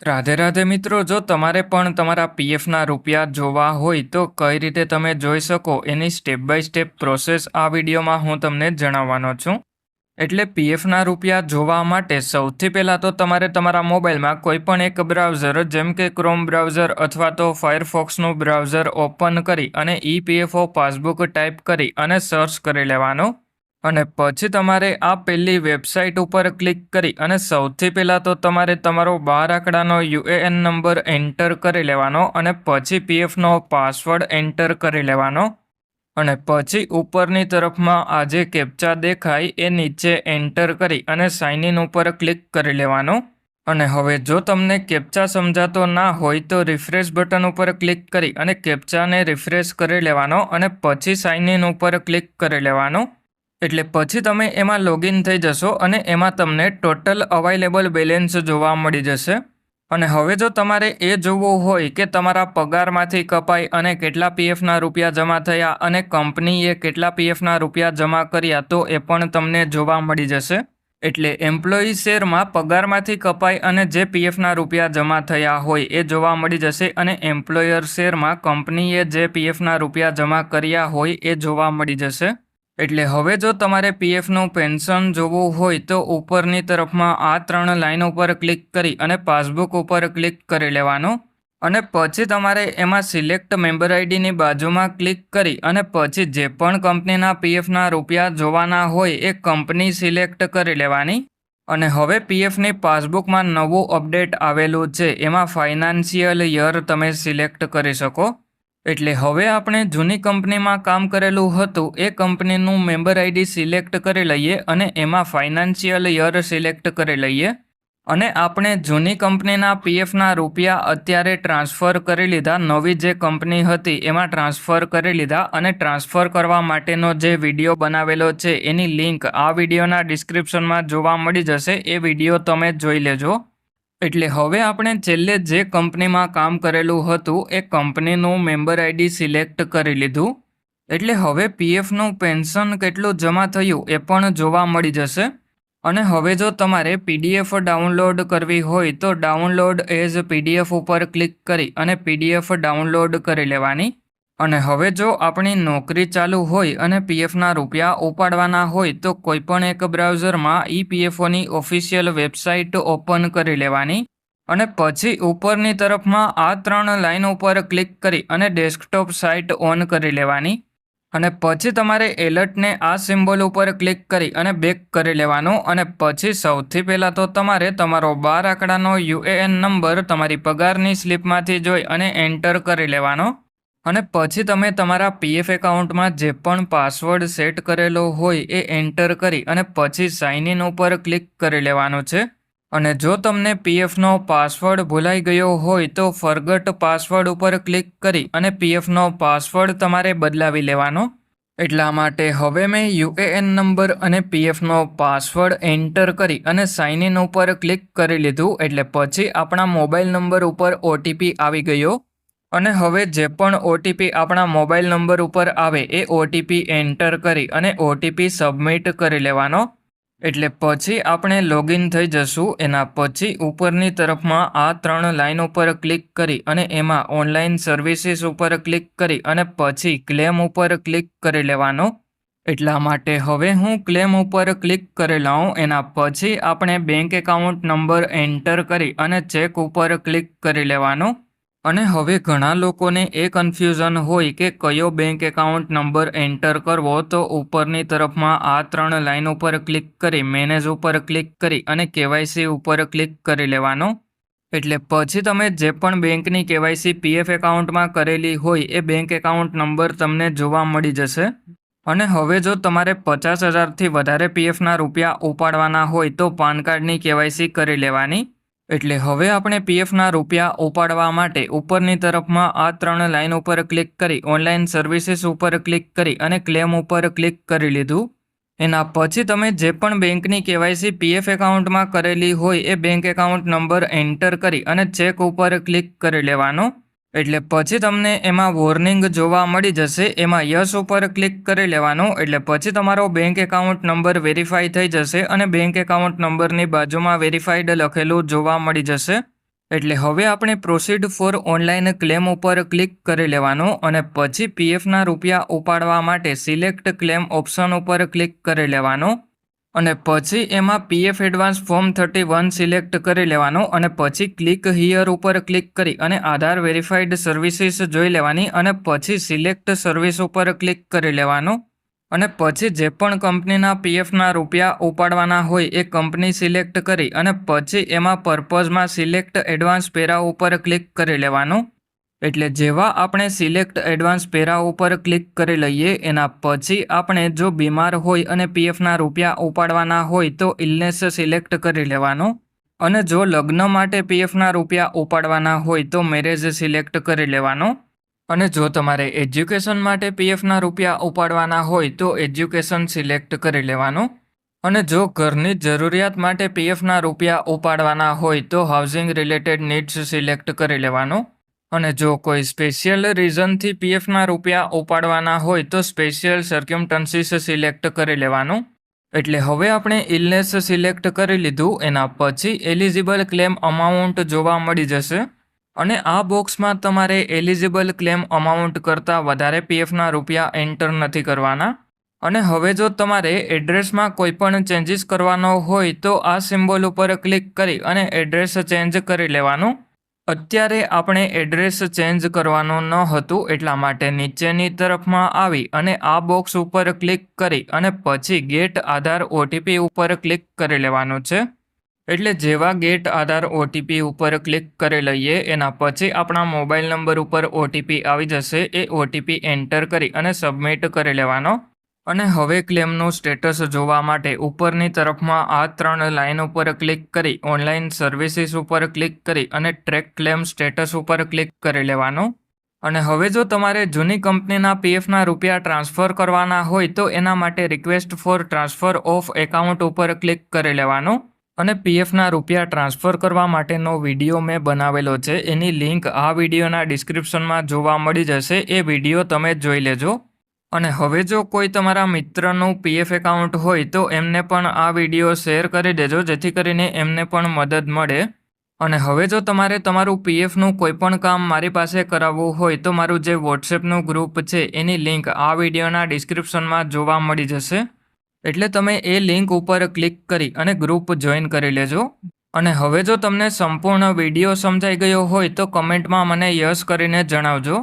રાધે રાધે મિત્રો, જો તમારે પણ તમારા પીએફના રૂપિયા જોવા હોય તો કઈ રીતે તમે જોઈ શકો એની સ્ટેપ બાય સ્ટેપ પ્રોસેસ આ વિડીયોમાં હું તમને જણાવવાનો છું. એટલે પીએફના રૂપિયા જોવા માટે સૌથી પહેલાં તો તમારે તમારા મોબાઈલમાં કોઈ પણ એક બ્રાઉઝર જેમ કે ક્રોમ બ્રાઉઝર અથવા તો ફાયરફોક્સનું બ્રાઉઝર ઓપન કરી અને ઈપીએફઓ પાસબુક ટાઈપ કરી અને સર્ચ કરી લેવાનો. અને પછી તમારે આ પહેલી વેબસાઇટ ઉપર ક્લિક કરી અને સૌથી પહેલાં તો તમારે તમારો 12 આંકડાનો યુએએન નંબર એન્ટર કરી લેવાનો અને પછી પીએફનો પાસવર્ડ એન્ટર કરી લેવાનો. અને પછી ઉપરની તરફમાં આ જે કેપ્ચા દેખાય એ નીચે એન્ટર કરી અને સાઇન ઇન ઉપર ક્લિક કરી લેવાનો. અને હવે જો તમને કેપ્ચા સમજાતો ના હોય તો રિફ્રેશ બટન ઉપર ક્લિક કરી અને કેપ્ચાને રિફ્રેશ કરી લેવાનો અને પછી સાઇન ઇન ઉપર ક્લિક કરી લેવાનો. એટલે પછી તમે એમાં લોગિન થઈ જશો અને એમાં તમને ટોટલ અવાઇલેબલ બેલેન્સ જોવા મળી જશે. અને હવે જો તમારે એ જોવું હોય કે તમારા પગારમાંથી કપાઈ અને કેટલા પીએફના રૂપિયા જમા થયા અને કંપનીએ કેટલા પીએફના રૂપિયા જમા કર્યા તો એ પણ તમને જોવા મળી જશે. એટલે એમ્પ્લોયી શેરમાં પગારમાંથી કપાઈ અને જે પીએફના રૂપિયા જમા થયા હોય એ જોવા મળી જશે અને એમ્પ્લોયર શેરમાં કંપનીએ જે પીએફના રૂપિયા જમા કર્યા હોય એ જોવા મળી જશે. એટલે હવે જો તમારે પીએફનું પેન્શન જોવું હોય તો ઉપરની તરફમાં આ 3 લાઈન ઉપર ક્લિક કરી અને પાસબુક ઉપર ક્લિક કરી લેવાનું. અને પછી તમારે એમાં સિલેક્ટ મેમ્બર આઈડીની બાજુમાં ક્લિક કરી અને પછી જે પણ કંપનીના પીએફના રૂપિયા જોવાના હોય એ કંપની સિલેક્ટ કરી લેવાની. અને હવે પીએફની પાસબુકમાં નવું અપડેટ આવેલું છે, એમાં ફાઇનાન્શિયલ યર તમે સિલેક્ટ કરી શકો. એટલે હવે આપણે જૂની કંપનીમાં કામ કરેલું હતું એ કંપનીનું મેમ્બર આઈડી સિલેક્ટ કરી લઈએ અને એમાં ફાઇનાન્શિયલ યર સિલેક્ટ કરી લઈએ. અને આપણે જૂની કંપનીના પીએફના રૂપિયા અત્યારે ટ્રાન્સફર કરી લીધા, નવી જે કંપની હતી એમાં ટ્રાન્સફર કરી લીધા. અને ટ્રાન્સફર કરવા માટેનો જે વિડીયો બનાવેલો છે એની લિંક આ વિડીયોના ડિસ્ક્રિપ્શનમાં જોવા મળી જશે, એ વિડીયો તમે જોઈ લેજો. એટલે હવે આપણે છેલ્લે જે કંપનીમાં કામ કરેલું હતું એ કંપનીનું મેમ્બર આઈડી સિલેક્ટ કરી લીધું. એટલે હવે પીએફનું પેન્શન કેટલું જમા થયું એ પણ જોવા મળી જશે. અને હવે જો તમારે પીડીએફ ડાઉનલોડ કરવી હોય તો ડાઉનલોડ એઝ પીડીએફ ઉપર ક્લિક કરી અને પીડીએફ ડાઉનલોડ કરી લેવાની. અને હવે જો આપણી નોકરી ચાલુ હોય અને પીએફના રૂપિયા ઉપાડવાના હોય તો કોઈપણ એક બ્રાઉઝરમાં ઈપીએફઓની ઓફિશિયલ વેબસાઇટ ઓપન કરી લેવાની. અને પછી ઉપરની તરફમાં આ 3 લાઈન ઉપર ક્લિક કરી અને ડેસ્કટોપ સાઇટ ઓન કરી લેવાની. અને પછી તમારે એલર્ટને આ સિમ્બોલ ઉપર ક્લિક કરી અને બેક કરી લેવાનું. અને પછી સૌથી પહેલાં તો તમારે તમારો 12 આંકડાનો યુએએન નંબર તમારી પગારની સ્લિપમાંથી જોઈ અને એન્ટર કરી લેવાનો. અને પછી તમે તમારા પીએફ એકાઉન્ટમાં જે પણ પાસવર્ડ સેટ કરેલો હોય એ એન્ટર કરી અને પછી સાઇન ઇન ઉપર ક્લિક કરી લેવાનું છે. અને જો તમને પીએફનો પાસવર્ડ ભૂલાઈ ગયો હોય તો ફરગટ પાસવર્ડ ઉપર ક્લિક કરી અને પીએફનો પાસવર્ડ તમારે બદલાવી લેવાનો. એટલા માટે હવે મેં યુએએન નંબર અને પીએફનો પાસવર્ડ એન્ટર કરી અને સાઇન ઇન ઉપર ક્લિક કરી લીધું. એટલે પછી આપણા મોબાઈલ નંબર ઉપર ઓટીપી આવી ગયો. અને હવે જે પણ ઓટીપી આપણા મોબાઈલ નંબર ઉપર આવે એ ઓટીપી એન્ટર કરી અને ઓટીપી સબમિટ કરી લેવાનો. એટલે પછી આપણે લોગિન થઈ જશું. એના પછી ઉપરની તરફમાં આ 3 લાઈન ઉપર ક્લિક કરી અને એમાં ઓનલાઈન સર્વિસીસ ઉપર ક્લિક કરી અને પછી ક્લેમ ઉપર ક્લિક કરી લેવાનો. એટલા માટે હવે હું ક્લેમ ઉપર ક્લિક કરી લઉં. એના પછી આપણે બેંક એકાઉન્ટ નંબર એન્ટર કરી અને ચેક ઉપર ક્લિક કરી લેવાનો. અને હવે ઘણા લોકોને એ કન્ફ્યુઝન હોય કે કયો બેંક એકાઉન્ટ નંબર એન્ટર કરવો, તો ઉપરની તરફમાં આ 3 લાઈન ઉપર ક્લિક કરી મેનેજ ઉપર ક્લિક કરી અને કેવાયસી ઉપર ક્લિક કરી લેવાનો. એટલે પછી તમે જે પણ બેંકની કેવાયસી પીએફ એકાઉન્ટમાં કરેલી હોય એ બેંક એકાઉન્ટ નંબર તમને જોવા મળી જશે. અને હવે જો તમારે 50,000થી વધારે પીએફના રૂપિયા ઉપાડવાના હોય તો પાન કાર્ડની કેવાયસી કરી લેવાની. એટલે હવે આપણે પીએફના રૂપિયા ઉપાડવા માટે ઉપરની તરફમાં આ 3 લાઈન ઉપર ક્લિક કરી ઓનલાઈન સર્વિસીસ ઉપર ક્લિક કરી અને ક્લેમ ઉપર ક્લિક કરી લીધું. એના પછી તમે જે પણ બેંકની કેવાયસી પીએફ એકાઉન્ટમાં કરેલી હોય એ બેંક એકાઉન્ટ નંબર એન્ટર કરી અને ચેક ઉપર ક્લિક કરી લેવાનો. એટલે પછી તમને એમાં વોર્નિંગ જોવા મળી જશે, એમાં યસ ઉપર ક્લિક કરી લેવાનું. એટલે પછી તમારો બેંક એકાઉન્ટ નંબર વેરીફાઈ થઈ જશે અને બેંક એકાઉન્ટ નંબરની બાજુમાં વેરીફાઈડ લખેલું જોવા મળી જશે. એટલે હવે આપણે પ્રોસીડ ફોર ઓનલાઈન ક્લેમ ઉપર ક્લિક કરી લેવાનું અને પછી પીએફના રૂપિયા ઉપાડવા માટે સિલેક્ટ ક્લેમ ઓપ્શન ઉપર ક્લિક કરી લેવાનું અને પછી એમાં પીએફ એડવાન્સ ફોર્મ 31 સિલેક્ટ કરી લેવાનું અને પછી ક્લિક હિયર ઉપર ક્લિક કરી અને આધાર વેરીફાઈડ સર્વિસીસ જોઈ લેવાની અને પછી સિલેક્ટ સર્વિસ ઉપર ક્લિક કરી લેવાનું અને પછી જે પણ કંપનીના પીએફના રૂપિયા ઉપાડવાના હોય એ કંપની સિલેક્ટ કરી અને પછી એમાં પર્પઝમાં સિલેક્ટ એડવાન્સ પેરા ઉપર ક્લિક કરી લેવાનું એટલે જેવા આપણે સિલેક્ટ એડવાન્સ પેરા ઉપર ક્લિક કરી લઈએ એના પછી આપણે જો બીમાર હોય અને પીએફના રૂપિયા ઉપાડવાના હોય તો ઇલનેસ સિલેક્ટ કરી લેવાનું અને જો લગ્ન માટે પીએફના રૂપિયા ઉપાડવાના હોય તો મેરેજ સિલેક્ટ કરી લેવાનું અને જો તમારે એજ્યુકેશન માટે પીએફના રૂપિયા ઉપાડવાના હોય તો એજ્યુકેશન સિલેક્ટ કરી લેવાનું અને જો ઘરની જરૂરિયાત માટે પીએફના રૂપિયા ઉપાડવાના હોય તો હાઉસિંગ રિલેટેડ નીડ્સ સિલેક્ટ કરી લેવાનું અને જો કોઈ સ્પેશિયલ રીઝનથી પીએફના રૂપિયા ઉપાડવાના હોય તો સ્પેશિયલ સર્ક્યુમસ્ટન્સીસ સિલેક્ટ કરી લેવાનું એટલે હવે આપણે ઇલનેસ સિલેક્ટ કરી લીધું એના પછી એલિજિબલ ક્લેમ અમાઉન્ટ જોવા મળી જશે અને આ બોક્સમાં તમારે એલિજિબલ ક્લેમ અમાઉન્ટ કરતાં વધારે પીએફના રૂપિયા એન્ટર નથી કરવાના અને હવે જો તમારે એડ્રેસમાં કોઈ પણ ચેન્જીસ કરવાનો હોય તો આ સિમ્બોલ ઉપર ક્લિક કરી અને એડ્રેસ ચેન્જ કરી લેવાનું અત્યારે આપણે એડ્રેસ ચેન્જ કરવાનું ન હતું એટલા માટે નીચેની તરફમાં આવી અને આ બોક્સ ઉપર ક્લિક કરી અને પછી ગેટ આધાર ઓટીપી ઉપર ક્લિક કરી લેવાનું છે એટલે જેવા ગેટ આધાર ઓટીપી ઉપર ક્લિક કરી લઈએ એના પછી આપણા મોબાઈલ નંબર ઉપર ઓટીપી આવી જશે એ ઓટીપી એન્ટર કરી અને સબમિટ કરી લેવાનો અને હવે ક્લેમનું સ્ટેટસ જોવા માટે ઉપરની તરફમાં આ 3 લાઇન ઉપર ક્લિક કરી ઓનલાઈન સર્વિસીસ ઉપર ક્લિક કરી અને ટ્રેક ક્લેમ સ્ટેટસ ઉપર ક્લિક કરી લેવાનું અને હવે જો તમારે જૂની કંપનીના પીએફના રૂપિયા ટ્રાન્સફર કરવાના હોય તો એના માટે request four transfer of account ઉપર ક્લિક કરી લેવાનું અને પીએફના રૂપિયા ટ્રાન્સફર કરવા માટેનો વિડીયો મેં બનાવેલો છે એની લિંક આ વિડીયોના ડિસ્ક્રિપ્શનમાં જોવા મળી જશે એ વિડીયો તમે જોઈ લેજો અને હવે જો કોઈ તમારા મિત્રનું પીએફ એકાઉન્ટ હોય તો એમને પણ આ વિડીયો શેર કરી દેજો જેથી કરીને એમને પણ મદદ મળે અને હવે જો તમારે તમારું પીએફનું કોઈ પણ કામ મારી પાસે કરાવવું હોય તો મારું જે વોટ્સએપનું ગ્રુપ છે એની લિંક આ વિડીયોના ડિસ્ક્રિપ્શનમાં જોવા મળી જશે એટલે તમે એ લિંક ઉપર ક્લિક કરી અને ગ્રુપ જોઈન કરી લેજો અને હવે જો તમને સંપૂર્ણ વિડીયો સમજાઈ ગયો હોય તો કમેન્ટમાં મને યસ કરીને જણાવજો